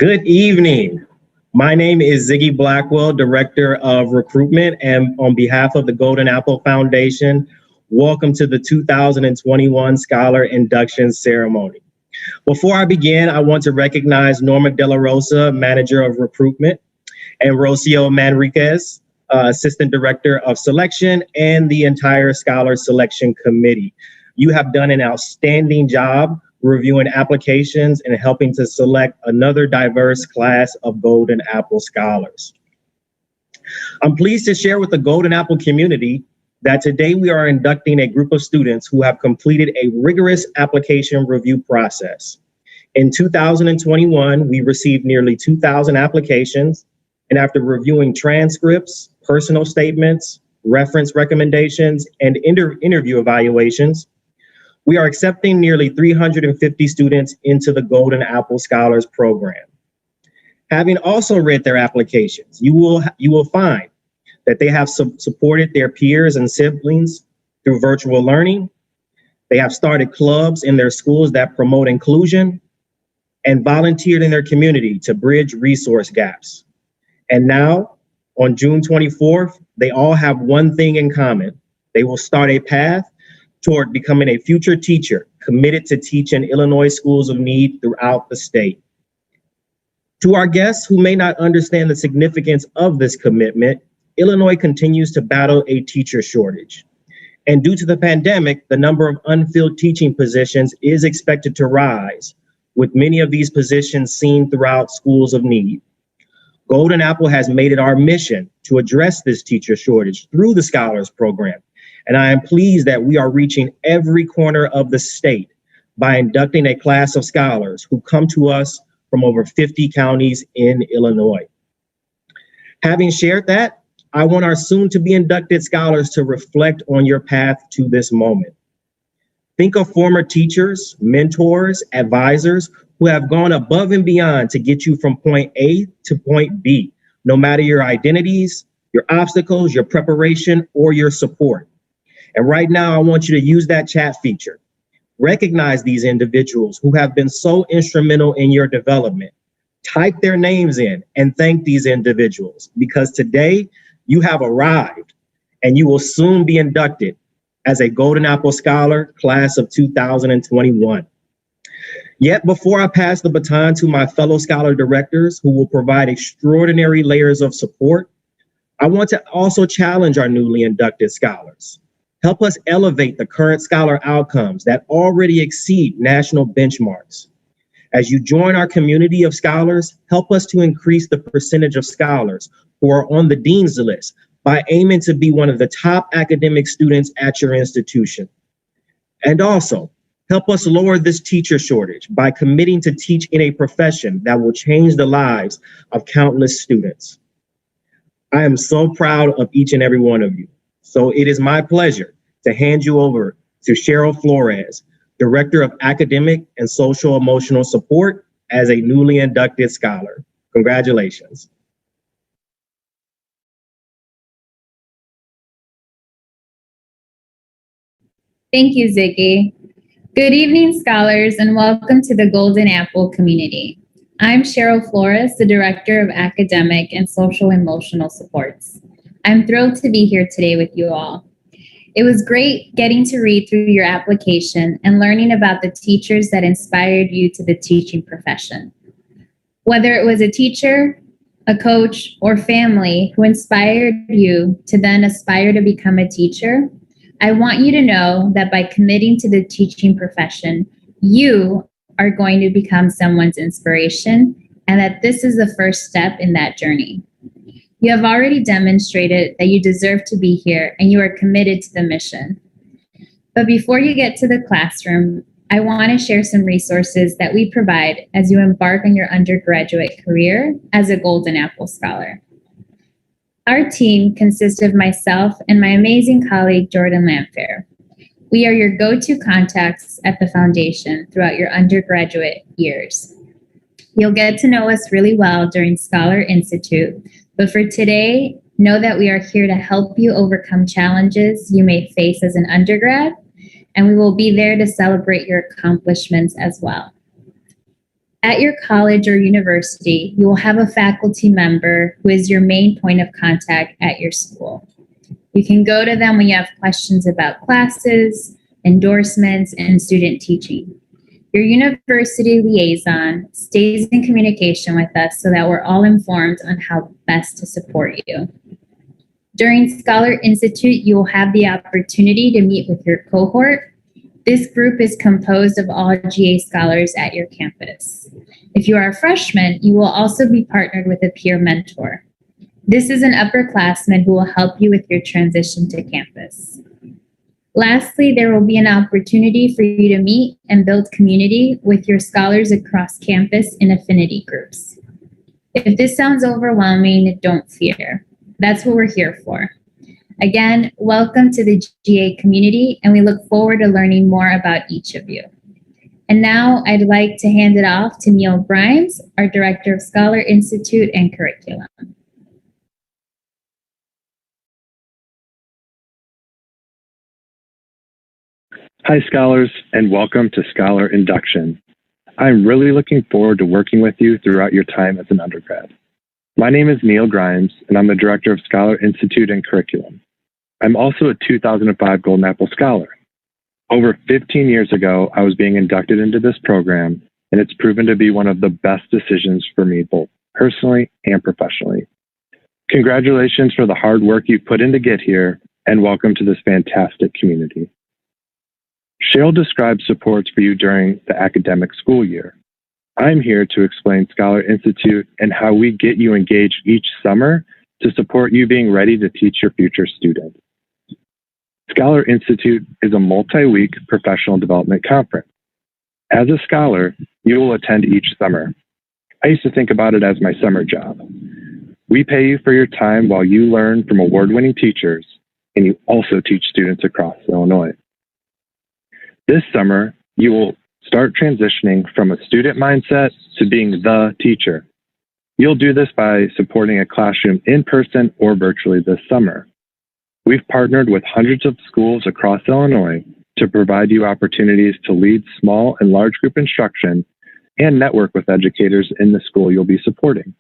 Good evening. My name is Ziggy Blackwell, Director of Recruitment, and on behalf of the Golden Apple Foundation, welcome to the 2021 Scholar Induction Ceremony. Before I begin, I want to recognize Norma De La Rosa, Manager of Recruitment, and Rocio Manriquez, Assistant Director of Selection, and the entire Scholar Selection Committee. You have done an outstanding job reviewing applications and helping to select another diverse class of Golden Apple Scholars. I'm pleased to share with the Golden Apple community that today we are inducting a group of students who have completed a rigorous application review process. In 2021, we received nearly 2,000 applications, and after reviewing transcripts, personal statements, reference recommendations, and interview evaluations, we are accepting nearly 350 students into the Golden Apple Scholars Program. Having also read their applications, you will find that they have supported their peers and siblings through virtual learning. They have started clubs in their schools that promote inclusion and volunteered in their community to bridge resource gaps. And now, on June 24th, they all have one thing in common. They will start a path toward becoming a future teacher committed to teach in Illinois schools of need throughout the state. To our guests who may not understand the significance of this commitment, Illinois continues to battle a teacher shortage. And due to the pandemic, the number of unfilled teaching positions is expected to rise, with many of these positions seen throughout schools of need. Golden Apple has made it our mission to address this teacher shortage through the Scholars Program. And I am pleased that we are reaching every corner of the state by inducting a class of scholars who come to us from over 50 counties in Illinois. Having shared that, I want our soon to be inducted scholars to reflect on your path to this moment. Think of former teachers, mentors, advisors who have gone above and beyond to get you from point A to point B, no matter your identities, your obstacles, your preparation, or your support. And right now, I want you to use that chat feature. Recognize these individuals who have been so instrumental in your development. Type their names in and thank these individuals, because today you have arrived and you will soon be inducted as a Golden Apple Scholar class of 2021. Yet before I pass the baton to my fellow scholar directors who will provide extraordinary layers of support, I want to also challenge our newly inducted scholars. Help us elevate the current scholar outcomes that already exceed national benchmarks. As you join our community of scholars, help us to increase the percentage of scholars who are on the dean's list by aiming to be one of the top academic students at your institution. And also, help us lower this teacher shortage by committing to teach in a profession that will change the lives of countless students. I am so proud of each and every one of you. So it is my pleasure to hand you over to Cheryl Flores, Director of Academic and Social Emotional Support as a newly inducted scholar. Congratulations. Thank you, Ziggy. Good evening, scholars, and welcome to the Golden Apple community. I'm Cheryl Flores, the Director of Academic and Social Emotional Supports. I'm thrilled to be here today with you all. It was great getting to read through your application and learning about the teachers that inspired you to the teaching profession. Whether it was a teacher, a coach, or family who inspired you to then aspire to become a teacher, I want you to know that by committing to the teaching profession, you are going to become someone's inspiration, and that this is the first step in that journey. You have already demonstrated that you deserve to be here and you are committed to the mission. But before you get to the classroom, I want to share some resources that we provide as you embark on your undergraduate career as a Golden Apple Scholar. Our team consists of myself and my amazing colleague, Jordan Lampfair. We are your go-to contacts at the foundation throughout your undergraduate years. You'll get to know us really well during Scholar Institute, but for today, know that we are here to help you overcome challenges you may face as an undergrad, and we will be there to celebrate your accomplishments as well. At your college or university, you will have a faculty member who is your main point of contact at your school. You can go to them when you have questions about classes, endorsements, and student teaching. Your university liaison stays in communication with us so that we're all informed on how best to support you. During Scholar Institute, you will have the opportunity to meet with your cohort. This group is composed of all GA scholars at your campus. If you are a freshman, you will also be partnered with a peer mentor. This is an upperclassman who will help you with your transition to campus. Lastly, there will be an opportunity for you to meet and build community with your scholars across campus in affinity groups. If this sounds overwhelming, don't fear. That's what we're here for. Again, welcome to the GA community, and we look forward to learning more about each of you. And now I'd like to hand it off to Neil Grimes, our Director of Scholar Institute and Curriculum. Hi, scholars, and welcome to Scholar Induction. I'm really looking forward to working with you throughout your time as an undergrad. My name is Neil Grimes, and I'm the Director of Scholar Institute and Curriculum. I'm also a 2005 Golden Apple Scholar. Over 15 years ago, I was being inducted into this program, and it's proven to be one of the best decisions for me, both personally and professionally. Congratulations for the hard work you put in to get here, and welcome to this fantastic community. Cheryl described supports for you during the academic school year. I'm here to explain Scholar Institute and how we get you engaged each summer to support you being ready to teach your future students. Scholar Institute is a multi-week professional development conference. As a scholar, you will attend each summer. I used to think about it as my summer job. We pay you for your time while you learn from award-winning teachers, and you also teach students across Illinois. This summer, you will start transitioning from a student mindset to being the teacher. You'll do this by supporting a classroom in person or virtually this summer. We've partnered with hundreds of schools across Illinois to provide you opportunities to lead small and large group instruction and network with educators in the school you'll be supporting.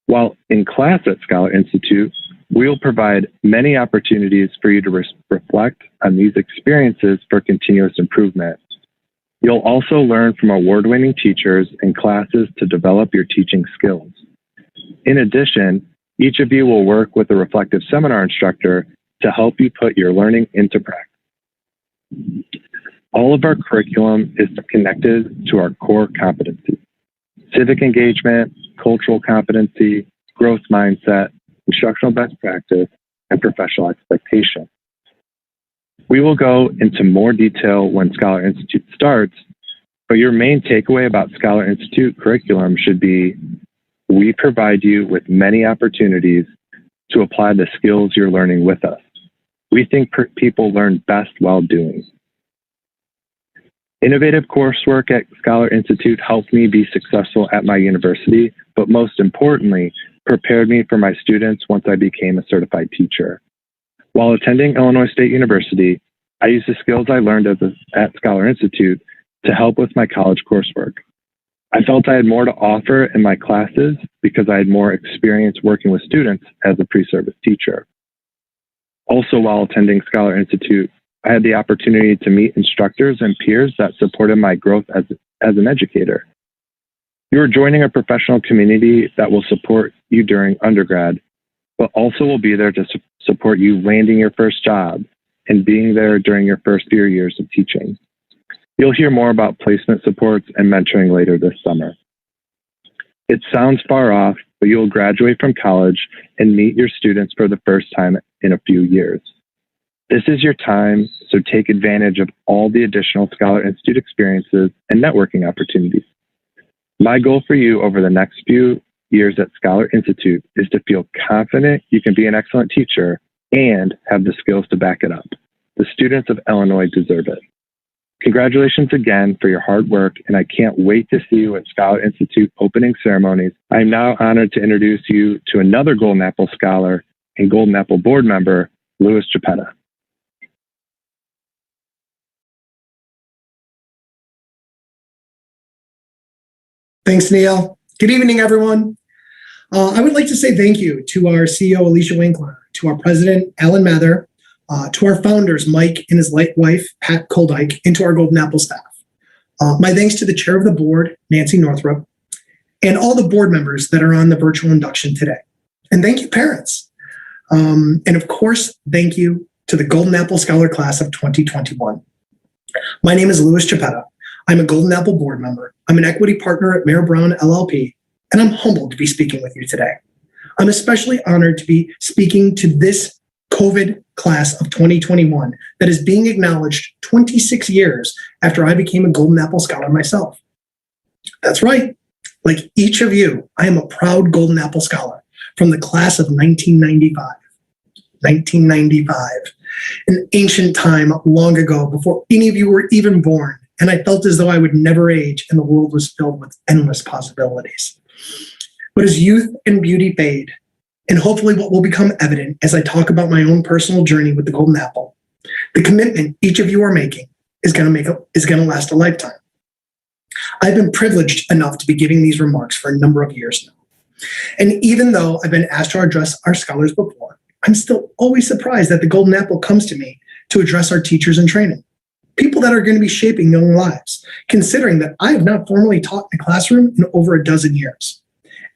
While in class at Scholar Institute, we'll provide many opportunities for you to reflect on these experiences for continuous improvement. You'll also learn from award-winning teachers and classes to develop your teaching skills. In addition, each of you will work with a reflective seminar instructor to help you put your learning into practice. All of our curriculum is connected to our core competencies: civic engagement, cultural competency, growth mindset, instructional best practice, and professional expectation. We will go into more detail when Scholar Institute starts, but your main takeaway about Scholar Institute curriculum should be: we provide you with many opportunities to apply the skills you're learning with us. We think people learn best while doing. Innovative coursework at Scholar Institute helped me be successful at my university, but most importantly, prepared me for my students once I became a certified teacher. While attending Illinois State University, I used the skills I learned at Scholar Institute to help with my college coursework. I felt I had more to offer in my classes because I had more experience working with students as a pre-service teacher. Also, while attending Scholar Institute, I had the opportunity to meet instructors and peers that supported my growth as an educator. You are joining a professional community that will support you during undergrad, but also will be there to support you landing your first job and being there during your first few years of teaching. You'll hear more about placement supports and mentoring later this summer. It sounds far off, but you'll graduate from college and meet your students for the first time in a few years. This is your time, so take advantage of all the additional Scholar Institute experiences and networking opportunities. My goal for you over the next few years at Scholar Institute is to feel confident you can be an excellent teacher and have the skills to back it up. The students of Illinois deserve it. Congratulations again for your hard work, and I can't wait to see you at Scholar Institute opening ceremonies. I am now honored to introduce you to another Golden Apple Scholar and Golden Apple board member, Louis Geppetta. Thanks, Neil. Good evening, everyone. I would like to say thank you to our CEO, Alicia Winkler, to our president, Alan Mather, to our founders, Mike and his wife, Pat Koldyke, and to our Golden Apple staff. My thanks to the chair of the board, Nancy Northrup, and all the board members that are on the virtual induction today. And thank you, parents. And of course, thank you to the Golden Apple Scholar Class of 2021. My name is Louis Chiapetta. I'm a Golden Apple board member. I'm an equity partner at Mayer Brown LLP, and I'm humbled to be speaking with you today. I'm especially honored to be speaking to this COVID class of 2021 that is being acknowledged 26 years after I became a Golden Apple Scholar myself. That's right. Like each of you, I am a proud Golden Apple Scholar from the class of 1995. 1995, an ancient time long ago before any of you were even born. And I felt as though I would never age and the world was filled with endless possibilities. But as youth and beauty fade, and hopefully what will become evident as I talk about my own personal journey with the Golden Apple, the commitment each of you are making is going to last a lifetime. I've been privileged enough to be giving these remarks for a number of years now. And even though I've been asked to address our scholars before, I'm still always surprised that the Golden Apple comes to me to address our teachers in training. People that are going to be shaping young lives, considering that I have not formally taught in a classroom in over a dozen years.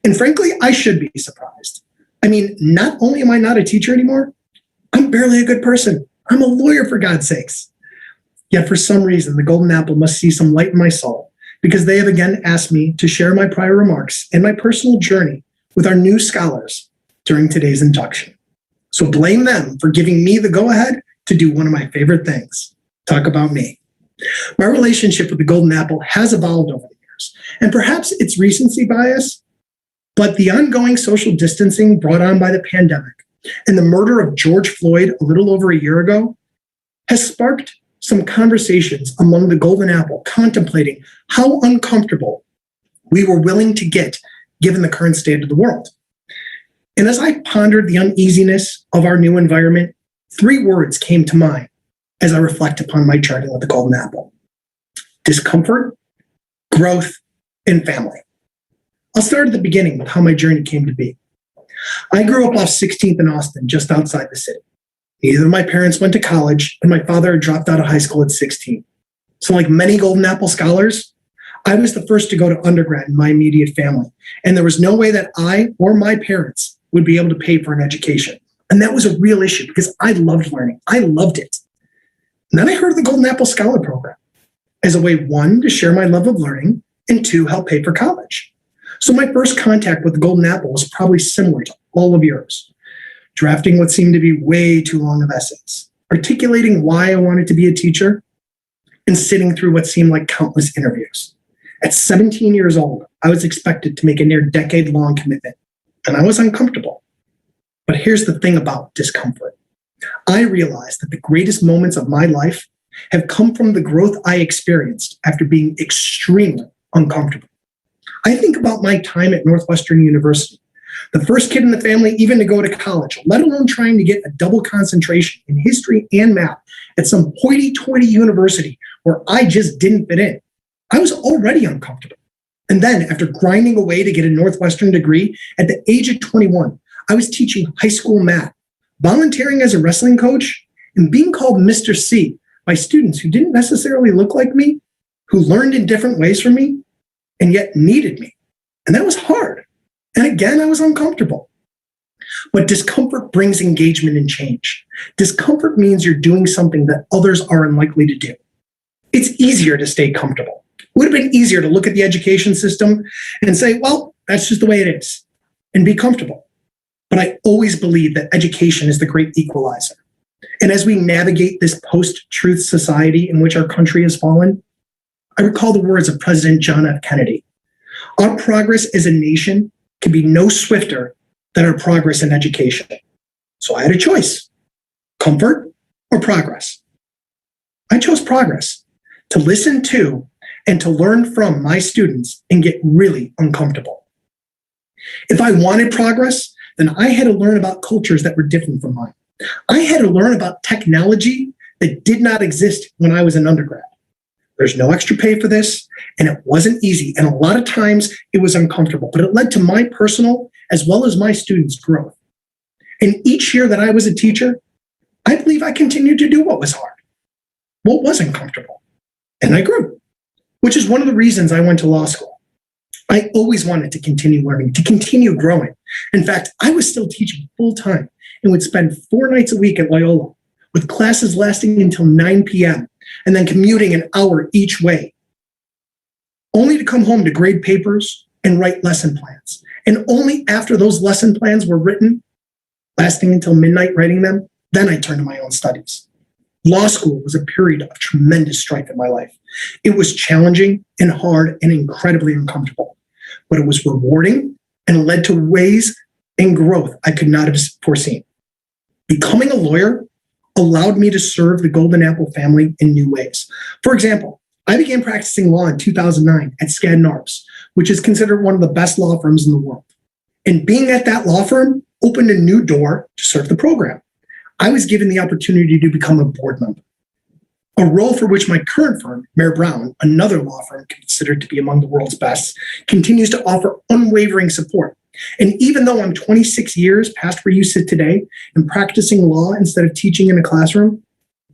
And frankly, I should be surprised. I mean, not only am I not a teacher anymore, I'm barely a good person. I'm a lawyer, for God's sakes. Yet for some reason, the Golden Apple must see some light in my soul, because they have again asked me to share my prior remarks and my personal journey with our new scholars during today's induction. So blame them for giving me the go-ahead to do one of my favorite things. Talk about me. My relationship with the Golden Apple has evolved over the years, and perhaps it's recency bias, but the ongoing social distancing brought on by the pandemic and the murder of George Floyd a little over a year ago has sparked some conversations among the Golden Apple contemplating how uncomfortable we were willing to get given the current state of the world. And as I pondered the uneasiness of our new environment, 3 words came to mind as I reflect upon my journey with the Golden Apple: discomfort, growth, and family. I'll start at the beginning with how my journey came to be. I grew up off 16th in Austin, just outside the city. Neither of my parents went to college, and my father had dropped out of high school at 16. So like many Golden Apple scholars, I was the first to go to undergrad in my immediate family, and there was no way that I or my parents would be able to pay for an education. And that was a real issue because I loved learning. I loved it. And then I heard of the Golden Apple Scholar Program as a way, 1, to share my love of learning, and 2, help pay for college. So my first contact with the Golden Apple was probably similar to all of yours, drafting what seemed to be way too long of essays, articulating why I wanted to be a teacher, and sitting through what seemed like countless interviews. At 17 years old, I was expected to make a near decade-long commitment, and I was uncomfortable. But here's the thing about discomfort. I realized that the greatest moments of my life have come from the growth I experienced after being extremely uncomfortable. I think about my time at Northwestern University, the first kid in the family even to go to college, let alone trying to get a double concentration in history and math at some hoity-toity university where I just didn't fit in. I was already uncomfortable. And then after grinding away to get a Northwestern degree, at the age of 21, I was teaching high school math, volunteering as a wrestling coach, and being called Mr. C by students who didn't necessarily look like me, who learned in different ways from me, and yet needed me. And that was hard. And again, I was uncomfortable. But discomfort brings engagement and change. Discomfort means you're doing something that others are unlikely to do. It's easier to stay comfortable. It would have been easier to look at the education system and say, well, that's just the way it is, and be comfortable. But I always believe that education is the great equalizer. And as we navigate this post-truth society in which our country has fallen, I recall the words of President John F. Kennedy. Our progress as a nation can be no swifter than our progress in education. So I had a choice: comfort or progress. I chose progress, to listen to and to learn from my students and get really uncomfortable. If I wanted progress, then I had to learn about cultures that were different from mine. I had to learn about technology that did not exist when I was an undergrad. There's no extra pay for this, and it wasn't easy. And a lot of times it was uncomfortable, but it led to my personal as well as my students' growth. And each year that I was a teacher, I believe I continued to do what was hard, what wasn't comfortable, and I grew, which is one of the reasons I went to law school. I always wanted to continue learning, to continue growing. In fact, I was still teaching full time and would spend 4 nights a week at Loyola with classes lasting until 9 p.m. and then commuting an hour each way, only to come home to grade papers and write lesson plans. And only after those lesson plans were written, lasting until midnight writing them, then I turned to my own studies. Law school was a period of tremendous strife in my life. It was challenging and hard and incredibly uncomfortable, but it was rewarding and led to ways and growth I could not have foreseen. Becoming a lawyer allowed me to serve the Golden Apple family in new ways. For example, I began practicing law in 2009 at Skadden Arps, which is considered one of the best law firms in the world. And being at that law firm opened a new door to serve the program. I was given the opportunity to become a board member, a role for which my current firm, Mayer Brown, another law firm considered to be among the world's best, continues to offer unwavering support. And even though I'm 26 years past where you sit today and practicing law instead of teaching in a classroom,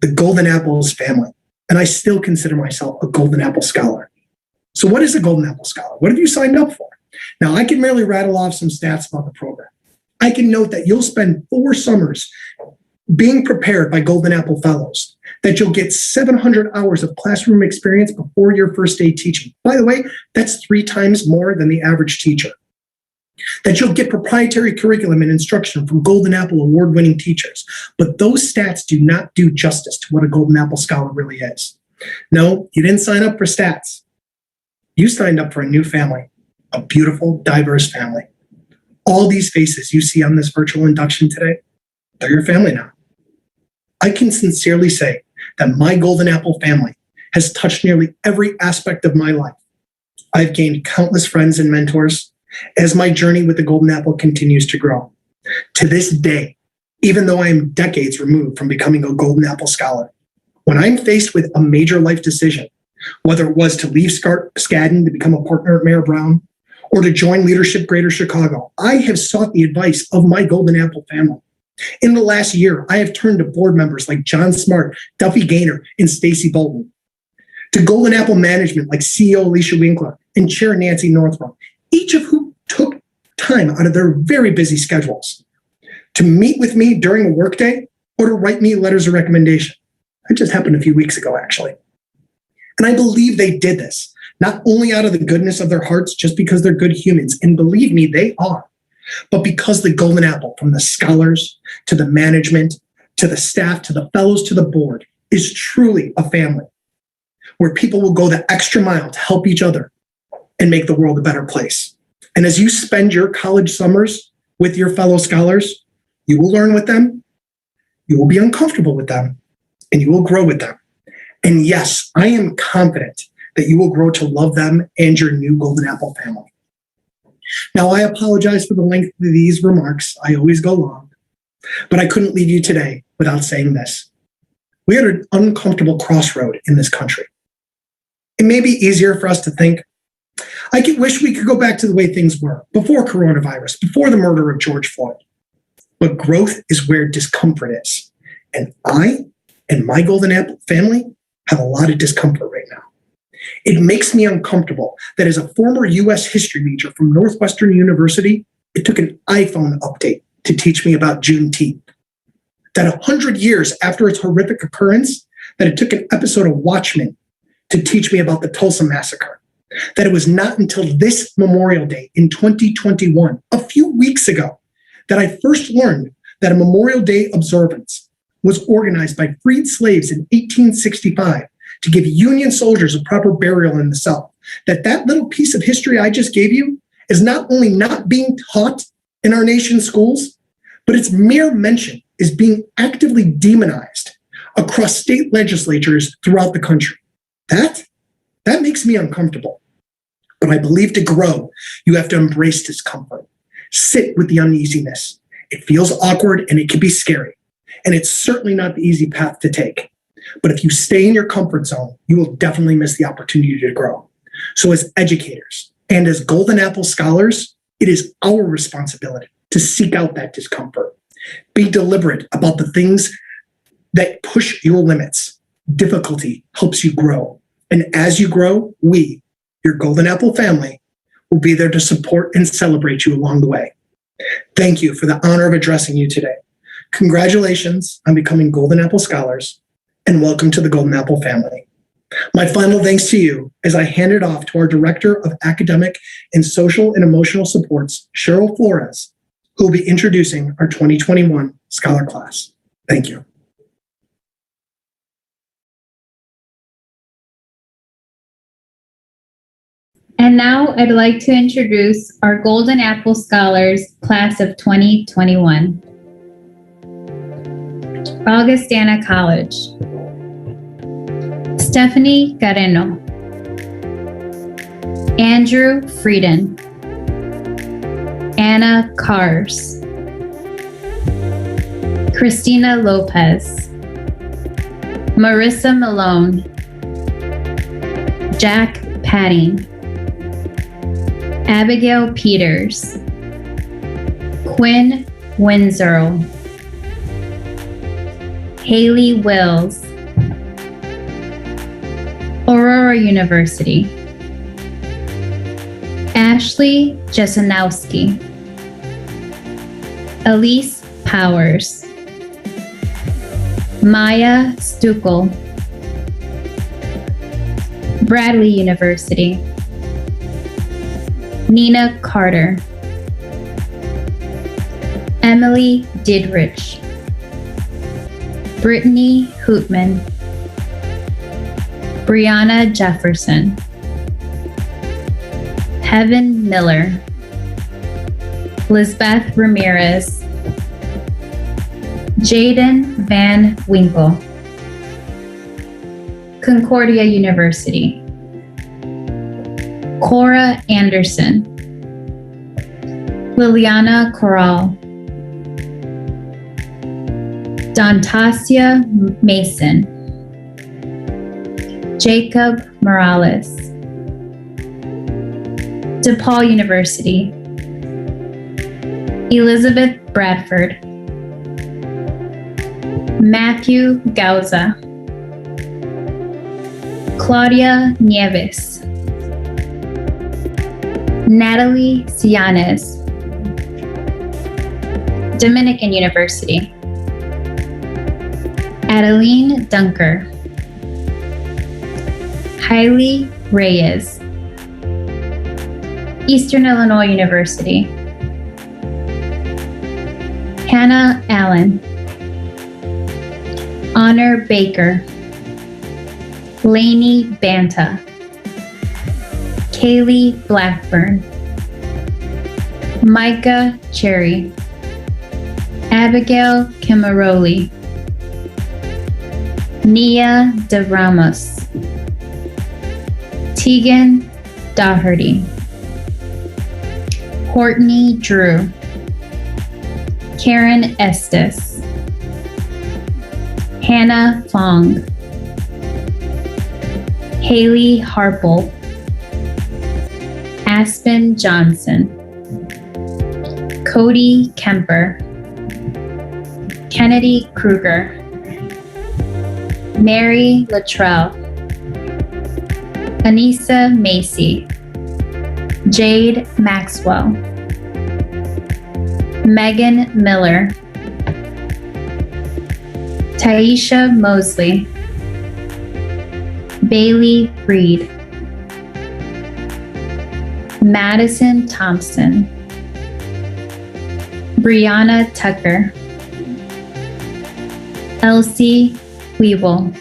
the Golden Apple is family. And I still consider myself a Golden Apple scholar. So what is a Golden Apple scholar? What have you signed up for? Now, I can merely rattle off some stats about the program. I can note that you'll spend 4 summers being prepared by Golden Apple Fellows, that you'll get 700 hours of classroom experience before your first day teaching. By the way, that's 3 times more than the average teacher. That you'll get proprietary curriculum and instruction from Golden Apple award-winning teachers. But those stats do not do justice to what a Golden Apple scholar really is. No, you didn't sign up for stats. You signed up for a new family, a beautiful, diverse family. All these faces you see on this virtual induction today, they're your family now. I can sincerely say that my Golden Apple family has touched nearly every aspect of my life. I've gained countless friends and mentors as my journey with the Golden Apple continues to grow. To this day, even though I am decades removed from becoming a Golden Apple scholar, when I'm faced with a major life decision, whether it was to leave Skadden to become a partner at Mayer Brown or to join Leadership Greater Chicago, I have sought the advice of my Golden Apple family. In the last year, I have turned to board members like John Smart, Duffy Gaynor, and Stacy Bolton, to Golden Apple management like CEO Alicia Winkler and Chair Nancy Northrup, each of whom took time out of their very busy schedules to meet with me during a workday or to write me letters of recommendation. It just happened a few weeks ago, actually. And I believe they did this, not only out of the goodness of their hearts, just because they're good humans, and believe me, they are, but because the Golden Apple, from the scholars to the management, to the staff, to the fellows, to the board, is truly a family where people will go the extra mile to help each other and make the world a better place. And as you spend your college summers with your fellow scholars, you will learn with them, you will be uncomfortable with them, and you will grow with them. And yes, I am confident that you will grow to love them and your new Golden Apple family. Now, I apologize for the length of these remarks. I always go long, but I couldn't leave you today without saying this. We had an uncomfortable crossroad in this country. It may be easier for us to think, I wish we could go back to the way things were before coronavirus, before the murder of George Floyd. But growth is where discomfort is. And I and my Golden Apple family have a lot of discomfort right now. It makes me uncomfortable that as a former US history major from Northwestern University, it took an iPhone update to teach me about Juneteenth. That 100 years after its horrific occurrence, that it took an episode of Watchmen to teach me about the Tulsa Massacre. That it was not until this Memorial Day in 2021, a few weeks ago, that I first learned that a Memorial Day observance was organized by freed slaves in 1865 to give Union soldiers a proper burial in the South. That little piece of history I just gave you is not only not being taught in our nation's schools, but its mere mention is being actively demonized across state legislatures throughout the country. That makes me uncomfortable. But I believe to grow, you have to embrace discomfort. Sit with the uneasiness. It feels awkward and it can be scary. And it's certainly not the easy path to take. But if you stay in your comfort zone, you will definitely miss the opportunity to grow. So as educators and as Golden Apple scholars, it is our responsibility to seek out that discomfort. Be deliberate about the things that push your limits. Difficulty helps you grow. And as you grow, we, your Golden Apple family, will be there to support and celebrate you along the way. Thank you for the honor of addressing you today. Congratulations on becoming Golden Apple scholars, and welcome to the Golden Apple family. My final thanks to you as I hand it off to our Director of Academic and Social and Emotional Supports, Cheryl Flores, who will be introducing our 2021 Scholar Class. Thank you. And now I'd like to introduce our Golden Apple Scholars Class of 2021. Augustana College. Stephanie Carreno. Andrew Frieden. Anna Kars. Christina Lopez. Marissa Malone. Jack Padding. Abigail Peters. Quinn Winsorow. Haley Wills. Aurora University. Ashley Jesenowski. Elise Powers. Maya Stuckel. Bradley University. Nina Carter. Emily Didrich. Brittany Hootman. Brianna Jefferson. Heaven Miller. Lisbeth Ramirez. Jaden Van Winkle. Concordia University. Cora Anderson. Liliana Corral. Dontasia Mason. Jacob Morales. DePaul University. Elizabeth Bradford. Matthew Gauza. Claudia Nieves. Natalie Cianes. Dominican University. Adeline Dunker. Hailey Reyes. Eastern Illinois University. Hannah Allen. Honor Baker. Lainey Banta. Kaylee Blackburn. Micah Cherry. Abigail Kimaroli. Nia De Ramos. Tegan Doherty. Courtney Drew. Karen Estes. Hannah Fong. Haley Harple. Aspen Johnson. Cody Kemper. Kennedy Kruger. Mary Luttrell. Anissa Macy. Jade Maxwell. Megan Miller. Taisha Mosley. Bailey Reed. Madison Thompson. Brianna Tucker. Elsie Weevil.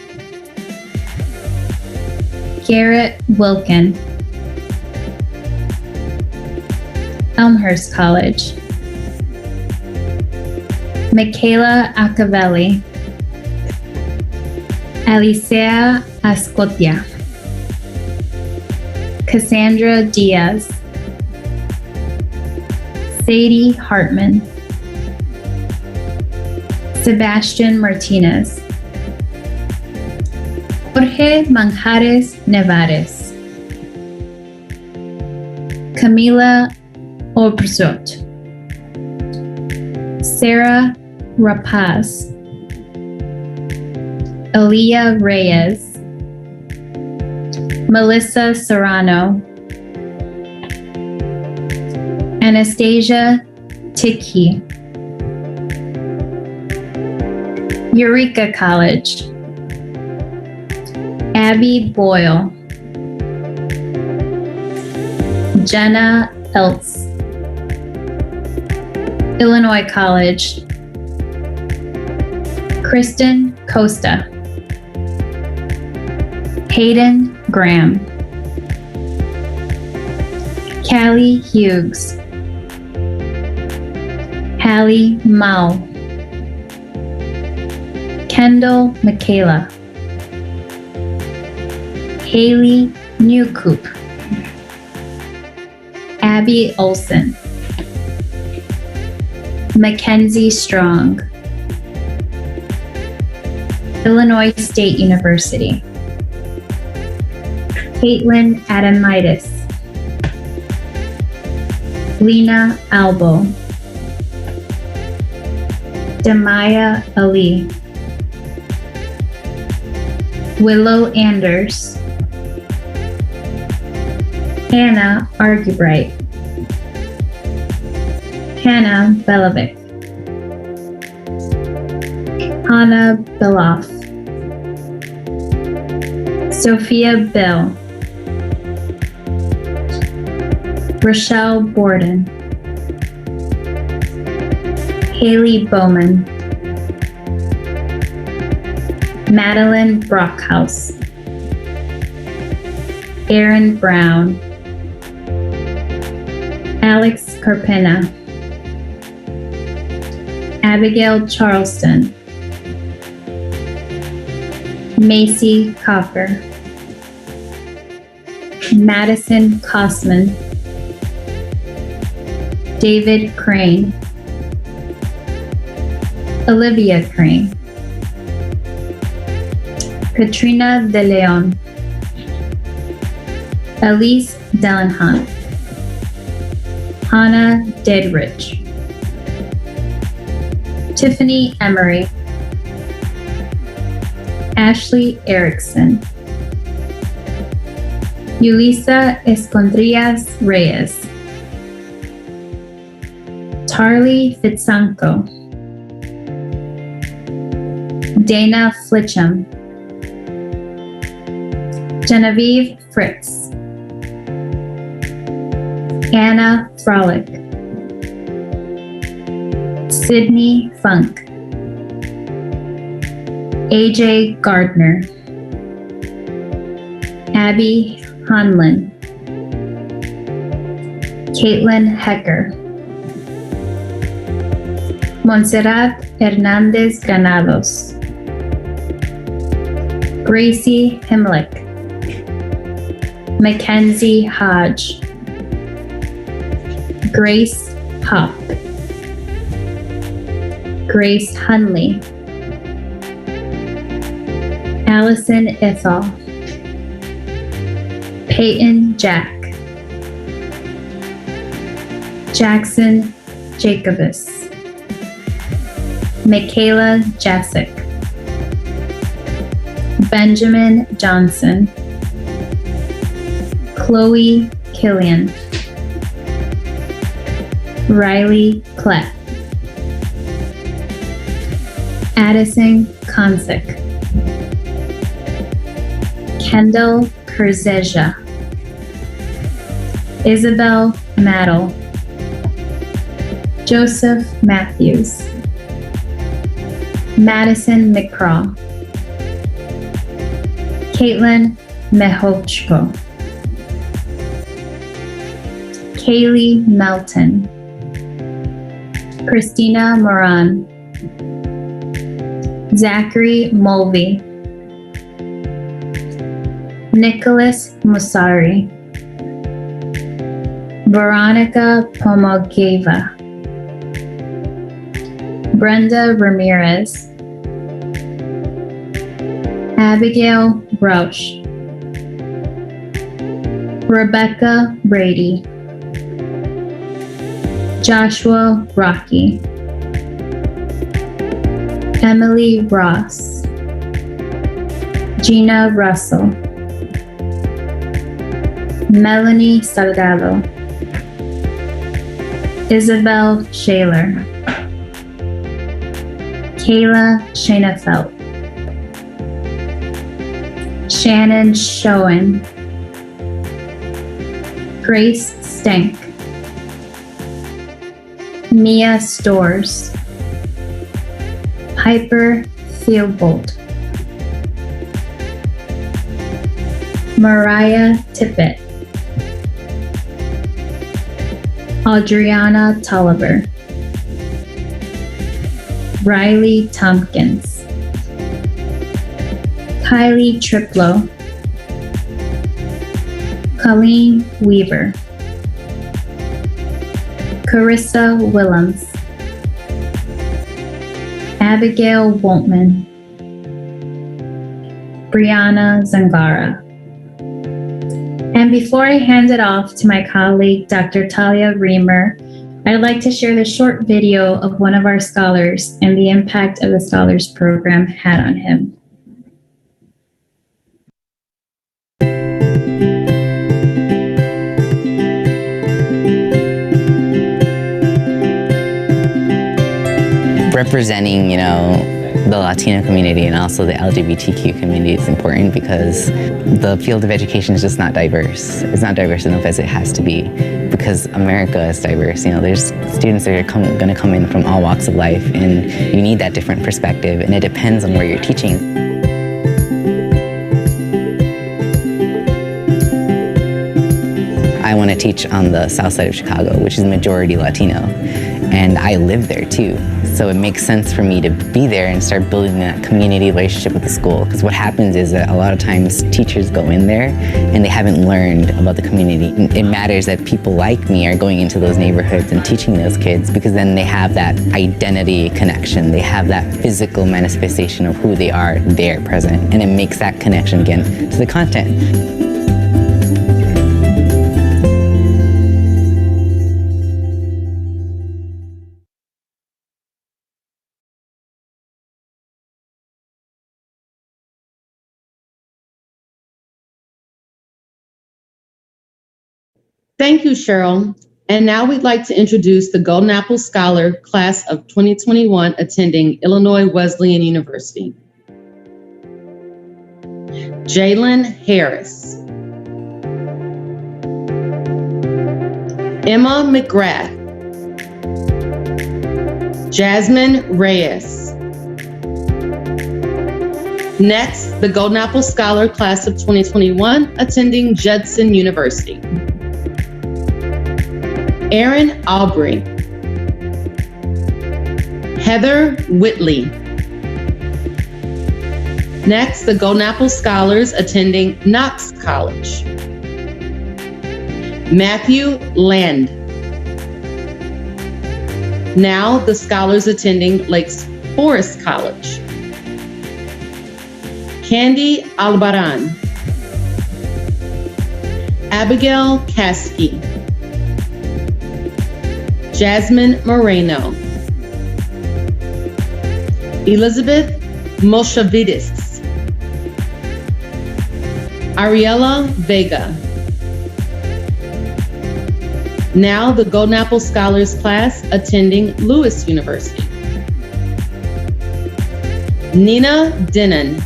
Garrett Wilkin. Elmhurst College. Michaela Acavelli. Alicea Ascotia. Cassandra Diaz. Sadie Hartman. Sebastian Martinez. Jorge Manjares Nevares, Camila Obrzot, Sarah Rapaz, Aaliyah Reyes, Melissa Serrano, Anastasia Tiki, Eureka College, Abby Boyle, Jenna Eltz, Illinois College, Kristen Costa, Hayden Graham, Callie Hughes, Hallie Mao, Kendall Michaela, Haley Newcoop, Abby Olson, Mackenzie Strong, Illinois State University, Caitlin Adamitis, Lena Albo, Demaya Ali, Willow Anders, Hannah Argybright, Hannah Belovic, Hannah Beloff, Sophia Bill, Rochelle Borden, Haley Bowman, Madeline Brockhouse, Aaron Brown, Alex Carpena, Abigail Charleston, Macy Cocker, Madison Kosman, David Crane, Olivia Crane, Katrina De Leon, Elise Dellenhunt, Hannah Dedrich, Tiffany Emery, Ashley Erickson, Yulisa Escondrillas Reyes, Tarly Fitsanko, Dana Flitcham, Genevieve Fritz, Anna Frolic, Sydney Funk, AJ Gardner, Abby Hanlon, Caitlin Hecker, Montserrat Hernandez Granados, Gracie Himlick, Mackenzie Hodge, Grace Hop, Grace Hunley, Allison Ithel, Peyton Jack, Jackson Jacobus, Michaela Jasic, Benjamin Johnson, Chloe Killian, Riley Klett, Addison Konsick, Kendall Kurzeja, Isabel Maddle, Joseph Matthews, Madison McCraw, Caitlin Mehochko, Kaylee Melton, Christina Moran, Zachary Mulvey, Nicholas Musari, Veronica Pomogeva, Brenda Ramirez, Abigail Rausch, Rebecca Brady, Joshua Rocky, Emily Ross, Gina Russell, Melanie Salgado, Isabel Shaler, Kayla Shanafelt, Shannon Schoen, Grace Stank, Mia Stores, Piper Theobald, Mariah Tippett, Adriana Tolliver, Riley Tompkins, Kylie Triplo, Colleen Weaver, Carissa Willems, Abigail Woltman, Brianna Zangara. And before I hand it off to my colleague, Dr. Talia Reamer, I'd like to share the short video of one of our scholars and the impact of the Scholars Program had on him. Representing, the Latino community and also the LGBTQ community is important because the field of education is just not diverse. It's not diverse enough as it has to be because America is diverse. There's students that are going to come in from all walks of life, and you need that different perspective, and it depends on where you're teaching. I want to teach on the south side of Chicago, which is majority Latino, and I live there too. So it makes sense for me to be there and start building that community relationship with the school. Because what happens is that a lot of times teachers go in there and they haven't learned about the community. It matters that people like me are going into those neighborhoods and teaching those kids, because then they have that identity connection. They have that physical manifestation of who they are there present. And it makes that connection again to the content. Thank you, Cheryl. And now we'd like to introduce the Golden Apple Scholar Class of 2021 attending Illinois Wesleyan University. Jalen Harris, Emma McGrath, Jasmine Reyes. Next, the Golden Apple Scholar Class of 2021 attending Judson University. Aaron Aubrey, Heather Whitley. Next, the Golden Apple Scholars attending Knox College. Matthew Land. Now, the scholars attending Lake Forest College. Candy Albaran, Abigail Caskey, Jasmine Moreno, Elizabeth Moshavidis, Ariella Vega. Now the Golden Apple Scholars class attending Lewis University. Nina Denon,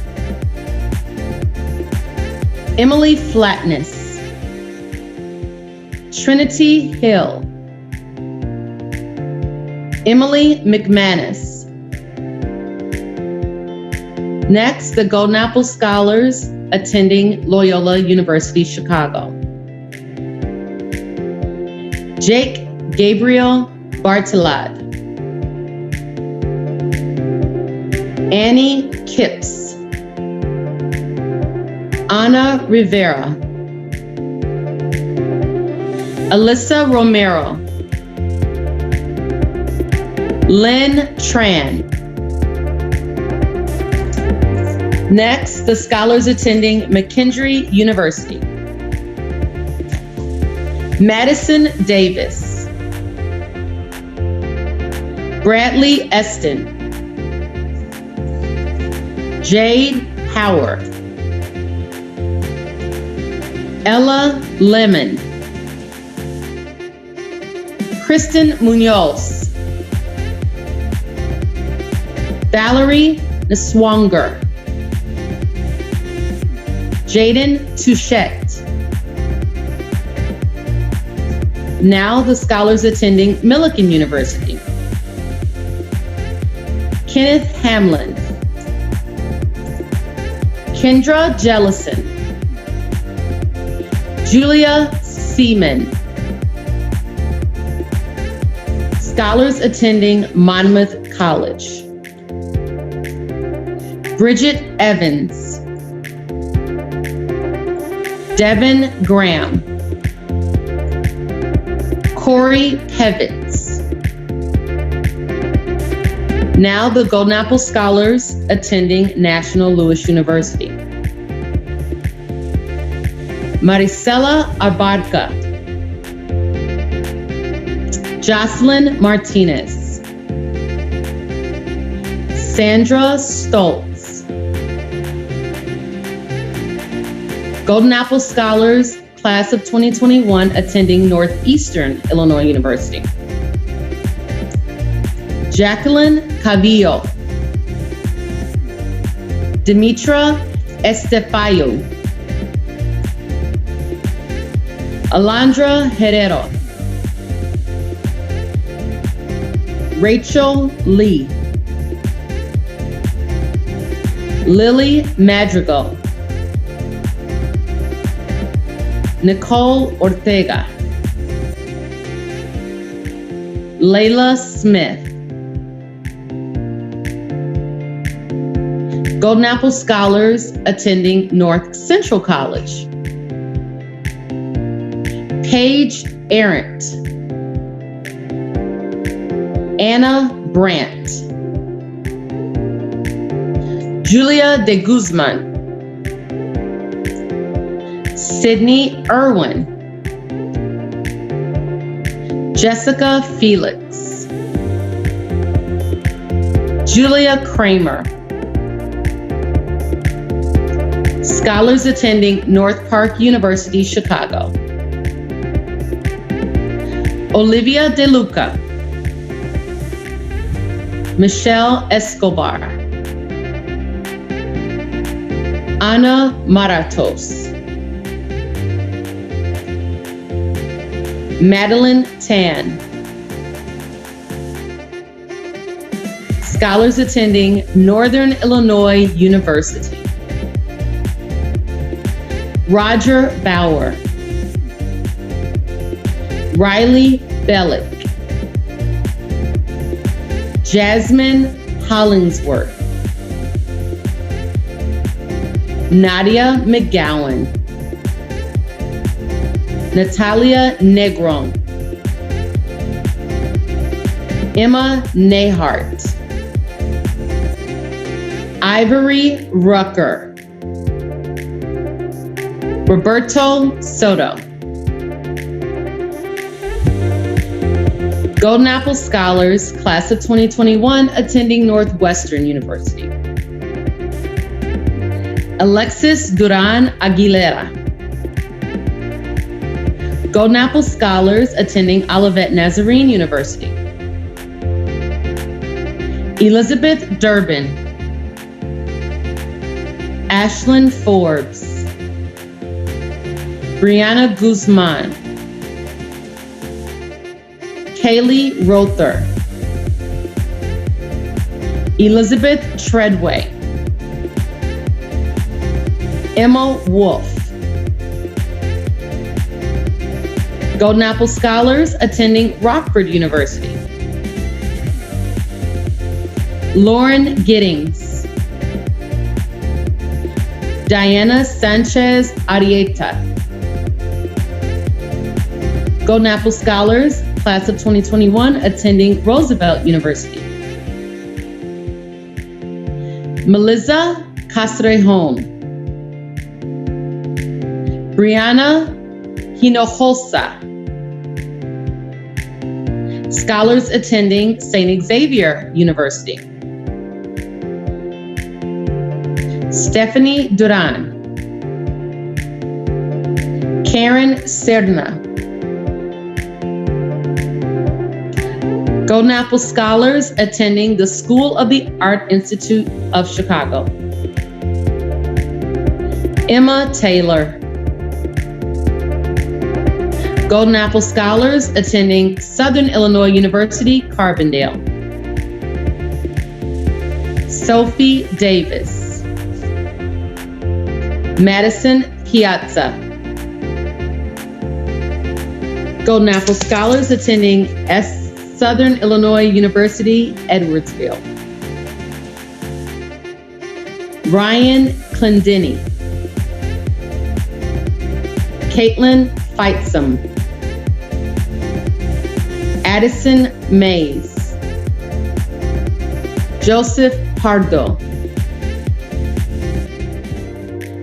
Emily Flatness, Trinity Hill, Emily McManus. Next, the Golden Apple Scholars attending Loyola University Chicago. Jake Gabriel Bartolad, Annie Kipps, Ana Rivera, Alyssa Romero, Lynn Tran, Next, the scholars attending McKendree University. Madison Davis. Bradley Eston. Jade Howard. Ella Lemon. Kristen Munoz. Valerie Niswanger. Jaden Touchette. Now the scholars attending Millikan University. Kenneth Hamlin. Kendra Jellison. Julia Seaman. Scholars attending Monmouth College. Bridget Evans. Devin Graham. Corey Pevitz. Now the Golden Apple Scholars attending National Louis University. Maricela Abarca. Jocelyn Martinez. Sandra Stoltz. Golden Apple Scholars, Class of 2021, attending Northeastern Illinois University. Jacqueline Cavillo. Dimitra Estefayou. Alondra Herrero. Rachel Lee. Lily Madrigal. Nicole Ortega. Layla Smith. Golden Apple Scholars attending North Central College. Paige Arendt. Anna Brandt. Julia de Guzman. Sydney Irwin. Jessica Felix. Julia Kramer. Scholars attending North Park University, Chicago. Olivia De Luca. Michelle Escobar. Ana Maratos. Madeline Tan. Scholars attending Northern Illinois University. Roger Bauer. Riley Bellick. Jasmine Hollingsworth. Nadia McGowan. Natalia Negron. Emma Nehart. Ivory Rucker. Roberto Soto. Golden Apple Scholars, Class of 2021, attending Northwestern University. Alexis Duran Aguilera. Golden Apple Scholars, attending Olivet Nazarene University. Elizabeth Durbin. Ashlyn Forbes. Brianna Guzman. Kaylee Rother. Elizabeth Treadway. Emma Wolf. Golden Apple Scholars attending Rockford University. Lauren Giddings. Diana Sanchez Arieta. Golden Apple Scholars, Class of 2021, attending Roosevelt University. Melissa Castrejon. Brianna Hinojosa. Scholars attending St. Xavier University. Stephanie Duran. Karen Serna. Golden Apple Scholars attending the School of the Art Institute of Chicago. Emma Taylor. Golden Apple Scholars attending Southern Illinois University, Carbondale. Sophie Davis. Madison Piazza. Golden Apple Scholars attending Southern Illinois University, Edwardsville. Ryan Clendenny. Caitlin Feitzum. Addison Mays. Joseph Pardo.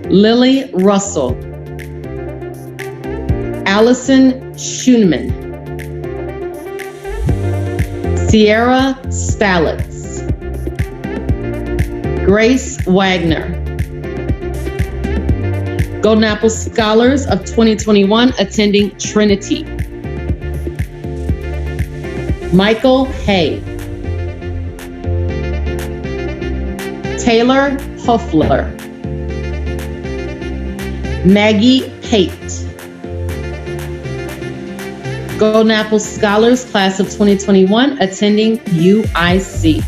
Lily Russell. Allison Schoenman. Sierra Spalitz. Grace Wagner. Golden Apple Scholars of 2021 attending Trinity. Michael Hay. Taylor Hoffler. Maggie Pate. Golden Apple Scholars Class of 2021 attending UIC.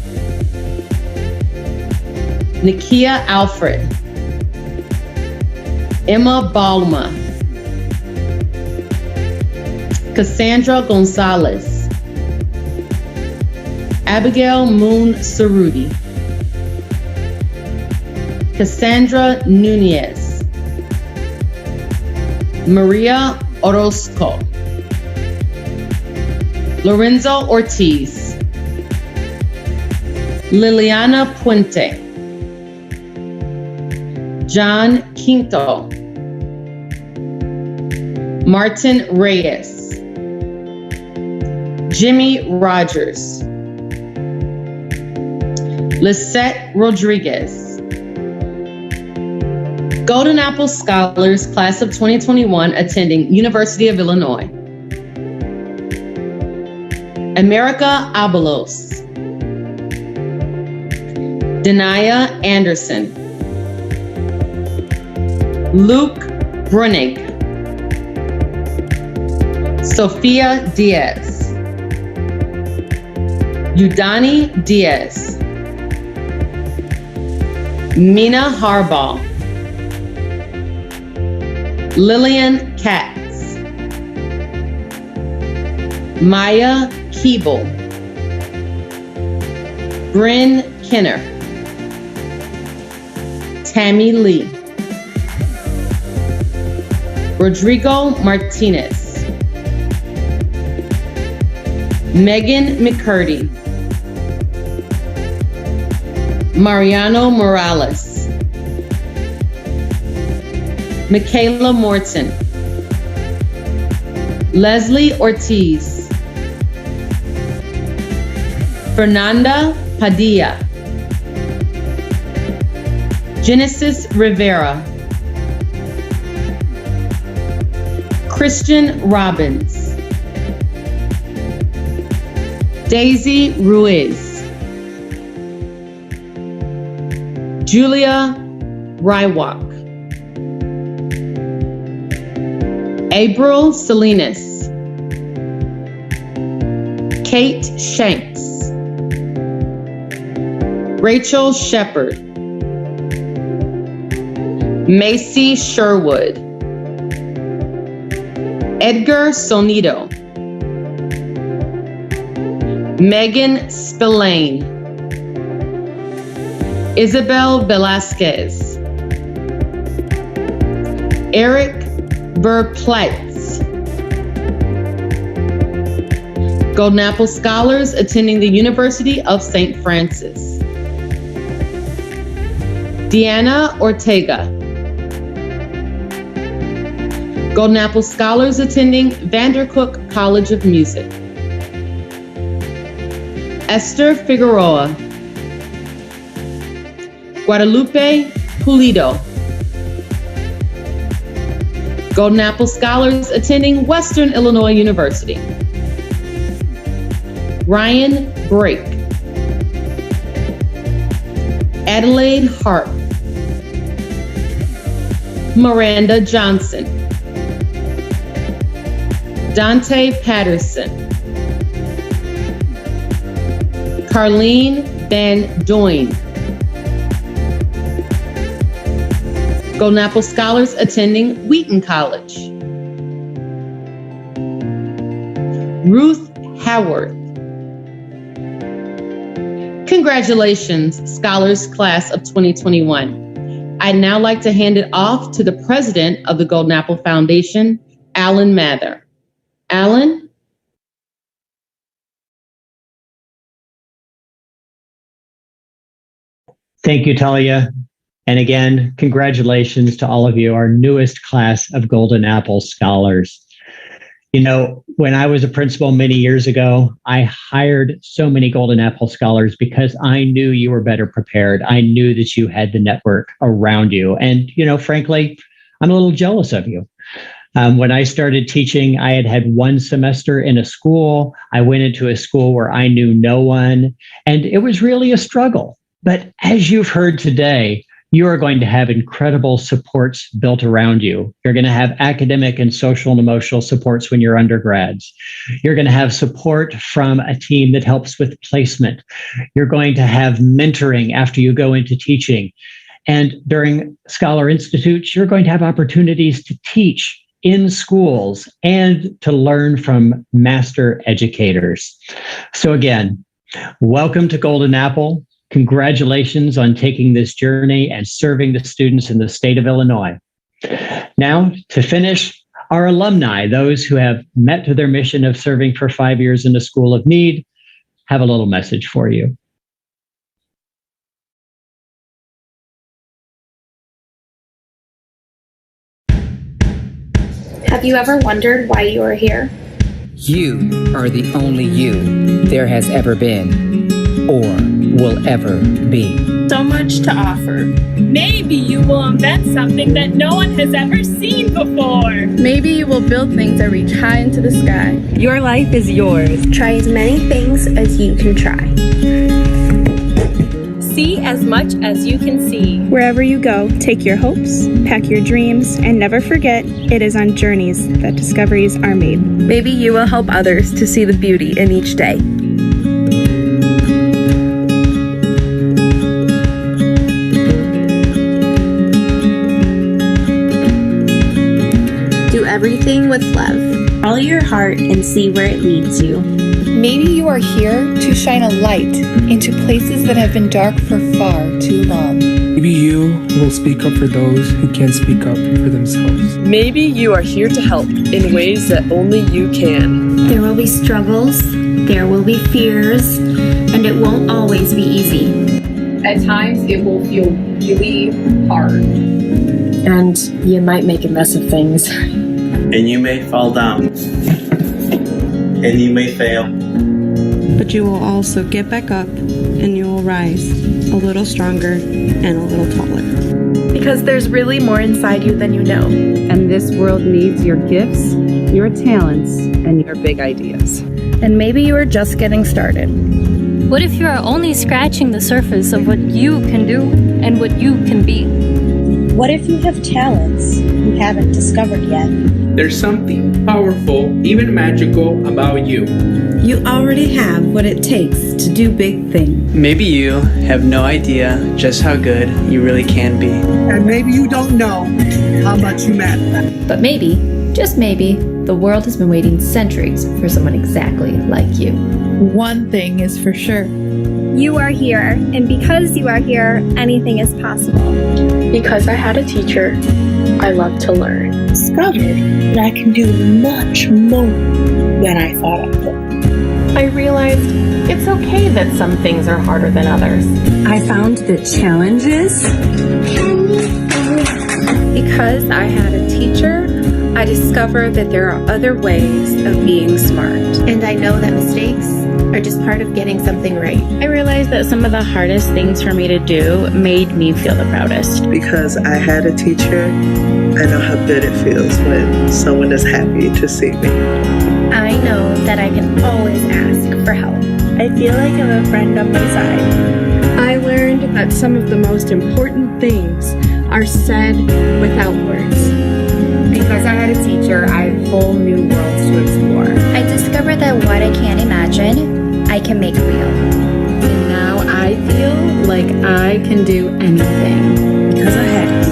Nakia Alfred. Emma Balma. Cassandra Gonzalez. Abigail Moon Cerruti. Cassandra Nunez. Maria Orozco. Lorenzo Ortiz. Liliana Puente. John Quinto. Martin Reyes. Jimmy Rogers. Lisette Rodriguez. Golden Apple Scholars Class of 2021 attending University of Illinois. America Abelos. Denaya Anderson. Luke Brunig. Sophia Diaz. Udani Diaz. Mina Harbaugh. Lillian Katz. Maya Keeble. Bryn Kenner. Tammy Lee. Rodrigo Martinez. Megan McCurdy. Mariano Morales. Michaela Morton. Leslie Ortiz. Fernanda Padilla. Genesis Rivera. Christian Robbins. Daisy Ruiz. Julia Rywalk. April Salinas. Kate Shanks. Rachel Shepard. Macy Sherwood. Edgar Sonido. Megan Spillane. Isabel Velasquez. Eric Verpletz. Golden Apple Scholars attending the University of St. Francis. Deanna Ortega. Golden Apple Scholars attending Vandercook College of Music. Esther Figueroa. Guadalupe Pulido. Golden Apple Scholars attending Western Illinois University. Ryan Brake. Adelaide Harp. Miranda Johnson. Dante Patterson. Carlene Van Doyne. Golden Apple Scholars attending Wheaton College. Ruth Howard. Congratulations, Scholars Class of 2021. I'd now like to hand it off to the president of the Golden Apple Foundation, Alan Mather. Alan? Thank you, Talia. And again, congratulations to all of you, our newest class of Golden Apple Scholars. You know, when I was a principal many years ago, I hired so many Golden Apple Scholars because I knew you were better prepared. I knew that you had the network around you. And, you know, frankly, I'm a little jealous of you. When I started teaching, I had had one semester in a school. I went into a school where I knew no one, and it was really a struggle. But as you've heard today, you are going to have incredible supports built around you. You're going to have academic and social and emotional supports when you're undergrads. You're going to have support from a team that helps with placement. You're going to have mentoring after you go into teaching. And during Scholar Institutes, you're going to have opportunities to teach in schools and to learn from master educators. So again, welcome to Golden Apple. Congratulations on taking this journey and serving the students in the state of Illinois. Now, to finish, our alumni, those who have met to their mission of serving for 5 years in a school of need, have a little message for you. Have you ever wondered why you are here? You are the only you there has ever been or will ever be. So much to offer. Maybe you will invent something that no one has ever seen before. Maybe you will build things that reach high into the sky. Your life is yours. Try as many things as you can try. See as much as you can see. Wherever you go, take your hopes, pack your dreams, and never forget it is on journeys that discoveries are made. Maybe you will help others to see the beauty in each day. Do everything with love. Follow your heart and see where it leads you. Maybe you are here to shine a light into places that have been dark for far too long. Maybe you will speak up for those who can't speak up for themselves. Maybe you are here to help in ways that only you can. There will be struggles, there will be fears, and it won't always be easy. At times it will feel really hard. And you might make a mess of things. And you may fall down. And you may fail. But you will also get back up and you will rise a little stronger and a little taller. Because there's really more inside you than you know. And this world needs your gifts, your talents, and your big ideas. And maybe you are just getting started. What if you are only scratching the surface of what you can do and what you can be? What if you have talents you haven't discovered yet? There's something powerful, even magical about you. You already have what it takes to do big things. Maybe you have no idea just how good you really can be. And maybe you don't know how much you matter. But maybe, just maybe, the world has been waiting centuries for someone exactly like you. One thing is for sure. You are here, and because you are here, anything is possible. Because I had a teacher, I love to learn. Discovered that I can do much more than I thought I could. I realized it's it's okay that some things are harder than others. I found that challenges. Because I had a teacher, I discovered that there are other ways of being smart. And I know that mistakes are just part of getting something right. I realized that some of the hardest things for me to do made me feel the proudest. Because I had a teacher, I know how good it feels when someone is happy to see me. I know that I can always ask for help. I feel like I have a friend on my side. I learned that some of the most important things are said without words. Because I had a teacher, I have whole new worlds to explore. I discovered that what I can't imagine, I can make real. And now I feel like I can do anything. Because I had